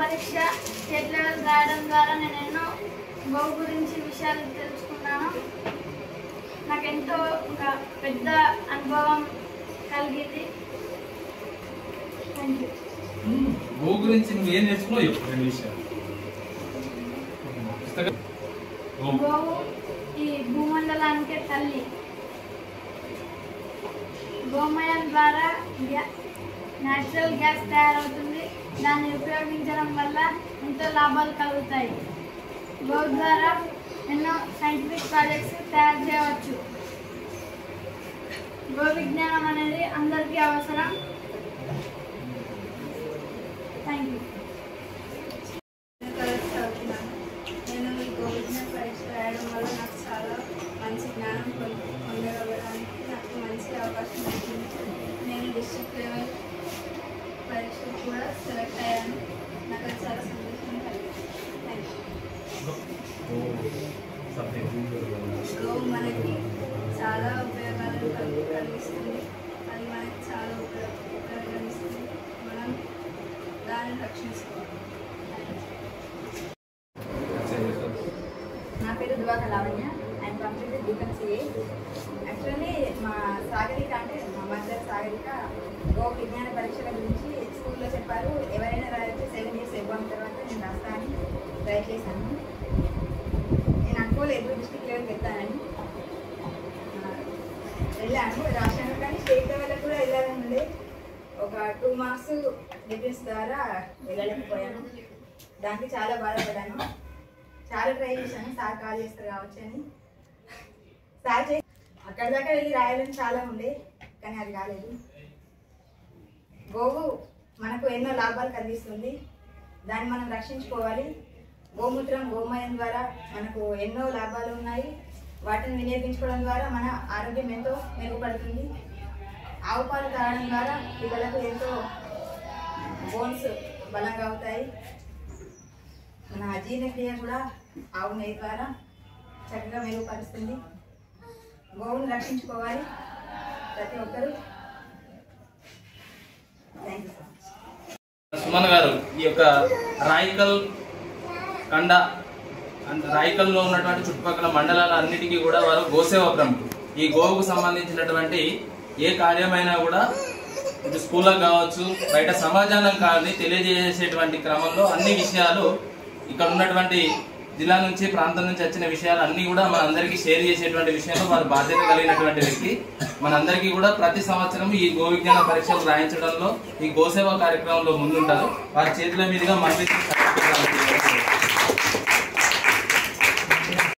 పరీక్ష state level రాయడం ద్వారా నేను ఎన్నో గోవు గురించి విషయాలు తెలుసుకున్నాను. నాకెంతో ఒక పెద్ద అనుభవం కలిగింది. Thank you. గోవు గురించి నువ్వు ఏం నేర్చుకున్నావు? రెండు విషయాలు. గోవు ఈ భూమండలానికి తల్లి. గోమయం ద్వారా న్యాచురల్ గ్యాస్ తయారవుతుంది. దాన్ని ఉపయోగించడం వల్ల ఎంతో లాభాలు కలుగుతాయి. గోవు ద్వారా ఎన్నో సైంటిఫిక్ ప్రాజెక్ట్స్ తయారు చేయవచ్చు. గో విజ్ఞానం అనేది అందరికీ అవసరం. Thank you. నేను ఈ గో విజ్ఞాన పరీక్ష రాయడం వల్ల నాకు చాలా మంచి జ్ఞానం పొందగలగడానికి నాకు మంచి అవకాశం వచ్చింది. నేను డిస్ట్రిక్ట్ లెవెల్ పరీక్షకు కూడా సెలెక్ట్ అయ్యాను. నాకు అది చాలా సంతోషం కలిగింది. గో మనకి చాలా ఉపయోగాలను కలిగిస్తుంది. అది మనకి చాలా ఉపయోగిస్తుంది. మనం దాన్ని రక్షించుకోవాలి. నా పేరు Duvaka Lavanya. And completed BCA. Actually మా సాగరిక అంటే మా మదర్ సాగరిక గో విజ్ఞాన పరీక్షల గురించి స్కూల్లో చెప్పారు. ఎవరైనా రాయొచ్చు, 7 years ఎగ్జామ్ తర్వాత నేను రాస్తానని ట్రై చేశాను. నేను అనుకోలేదు డిస్ట్రిక్ట్ లెవెల్కి వెళ్తానని. వెళ్ళాను, రాశాను. కానీ స్టేట్ లెవెల్లో కూడా వెళ్ళాలని ఉండే. ఒక 2 marks డిఫరెన్స్ ద్వారా వెళ్ళలేకపోయాను. దానికి చాలా బాధపడ్డాను. చాలా ట్రై చేశాను, సార్ కాల్ చేస్తారు కావచ్చు అని. సార్ అక్కడి దాకా వెళ్ళి రాయాలని చాలా ఉండే, కానీ అది కాలేదు. గోవు మనకు ఎన్నో లాభాలు కలిగిస్తుంది. దాన్ని మనం రక్షించుకోవాలి. గోమూత్రం, గోమయం ద్వారా మనకు ఎన్నో లాభాలు ఉన్నాయి. వాటిని వినియోగించుకోవడం ద్వారా మన ఆరోగ్యం ఎంతో మెరుగుపడుతుంది. ఆవు పాలు తాగడం ద్వారా పిల్లలకు ఎంతో బోన్స్ బలంగా అవుతాయి. మన అజీర్ణక్రియ కూడా ఆవు నెయ్యి ద్వారా చక్కగా మెరుగుపరుస్తుంది. గోవును రక్షించుకోవాలి ప్రతి ఒక్కరూ. Thank you so much. Suman గారు, ఈ యొక్క రాయికల్ కండ రాయికల్లో ఉన్నటువంటి చుట్టుపక్కల మండలాల అన్నిటికీ కూడా వారు గోసేవ ప్రముఖులు. ఈ గోవుకు సంబంధించినటువంటి ఏ కార్యమైనా కూడా ఇటు స్కూళ్ళకు కావచ్చు, బయట సమాజానికి కానీ తెలియజేసేటువంటి క్రమంలో అన్ని విషయాలు ఇక్కడ ఉన్నటువంటి జిల్లా నుంచి, ప్రాంతం నుంచి వచ్చిన విషయాలు అన్ని కూడా మనందరికీ షేర్ చేసేటువంటి విషయంలో వారు బాధ్యత కలిగినటువంటి వ్యక్తి. మనందరికీ కూడా ప్రతి సంవత్సరం ఈ గో విజ్ఞాన పరీక్షలు రాయించడంలో, ఈ గోసేవ కార్యక్రమంలో ముందుంటారు. వారి చేతుల మీదుగా మనకి